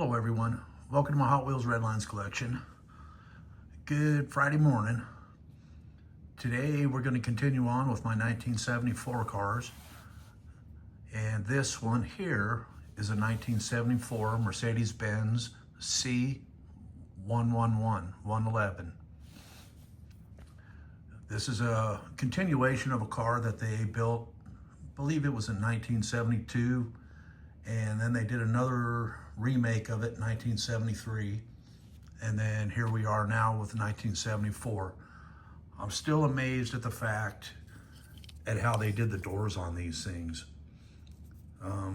Hello everyone, welcome to my Hot Wheels Redlines collection. Good Friday morning. Today we're going to continue on with my 1974 cars. And this one here is a 1974 Mercedes Benz C111. This is a continuation of a car that they built, I believe it was in 1972. And then they did another remake of it in 1973. And then here we are now with 1974. I'm still amazed at the fact at how they did the doors on these things. Let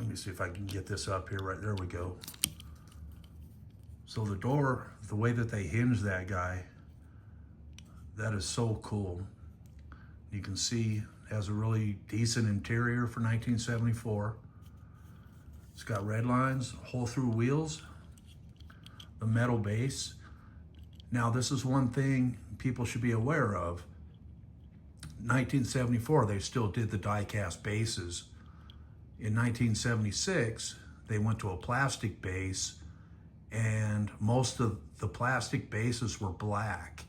me see if I can get this up here. Right, there we go. So the door, the way that they hinge that guy, that is so cool. You can see it has a really decent interior for 1974. It's got red lines, hole-through wheels, the metal base. Now this is one thing people should be aware of. 1974, they still did the die-cast bases. In 1976, they went to a plastic base, and most of the plastic bases were black.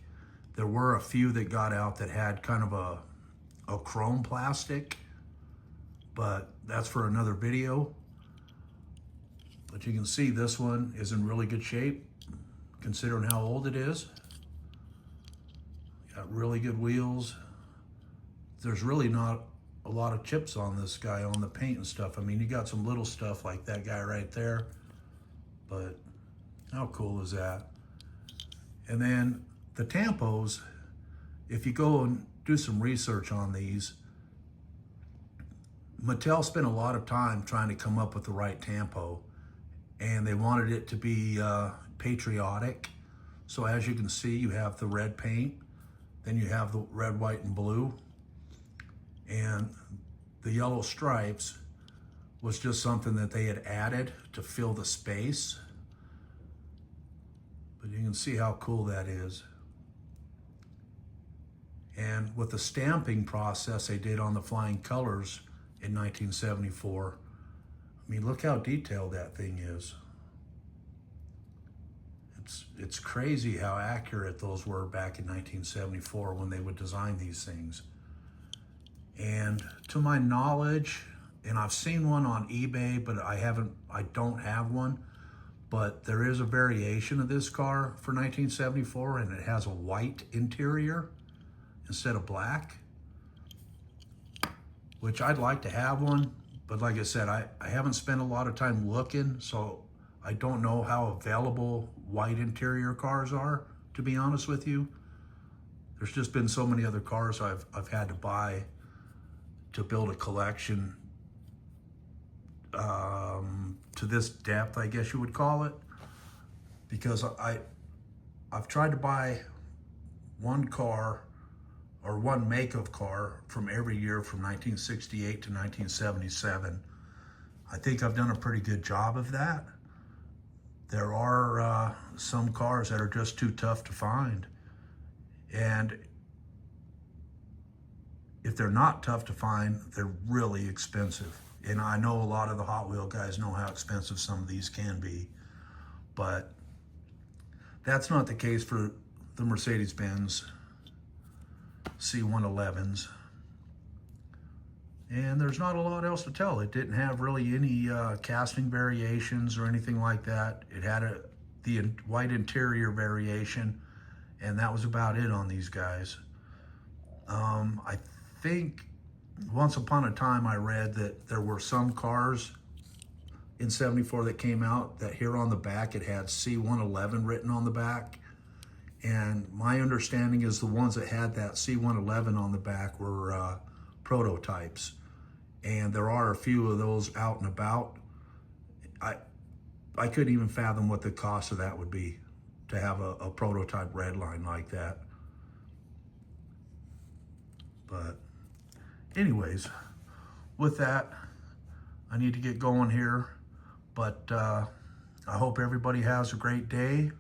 There were a few that got out that had kind of a chrome plastic, but that's for another video. But you can see this one is in really good shape considering how old it is. Got really good wheels. There's really not a lot of chips on this guy on the paint and stuff. I mean, you got some little stuff like that guy right there, but how cool is that? And then the tampos, if you go and do some research on these, Mattel spent a lot of time trying to come up with the right tampo, and they wanted it to be patriotic. So as you can see, you have the red paint, then you have the red, white, and blue, and the yellow stripes was just something that they had added to fill the space. But you can see how cool that is. And with the stamping process they did on the flying colors in 1974, I mean, look how detailed that thing is. It's crazy how accurate those were back in 1974 when they would design these things. And to my knowledge, and I've seen one on eBay, but I don't have one, but there is a variation of this car for 1974, and it has a white interior instead of black, which I'd like to have one. But like I said, I haven't spent a lot of time looking, so I don't know how available white interior cars are, to be honest with you. There's just been so many other cars I've had to buy to build a collection to this depth, I guess you would call it, because I've tried to buy one car or one make of car from every year from 1968 to 1977. I think I've done a pretty good job of that. There are some cars that are just too tough to find. And if they're not tough to find, they're really expensive. And I know a lot of the Hot Wheel guys know how expensive some of these can be, but that's not the case for the Mercedes Benz C111s. And there's not a lot else to tell. It didn't have really any casting variations or anything like that. It had the white interior variation, and that was about it on these guys. I think once upon a time I read that there were some cars in 74 that came out that here on the back it had C111 written on the back. And my understanding is the ones that had that C111 on the back were prototypes. And there are a few of those out and about. I couldn't even fathom what the cost of that would be to have a prototype Redline like that. But anyways, with that, I need to get going here. But I hope everybody has a great day.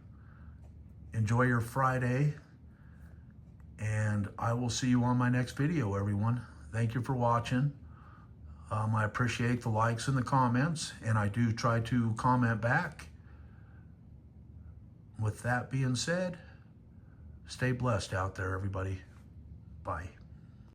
Enjoy your Friday, and I will see you on my next video, everyone. Thank you for watching. I appreciate the likes and the comments, and I do try to comment back. With that being said, stay blessed out there, everybody. Bye.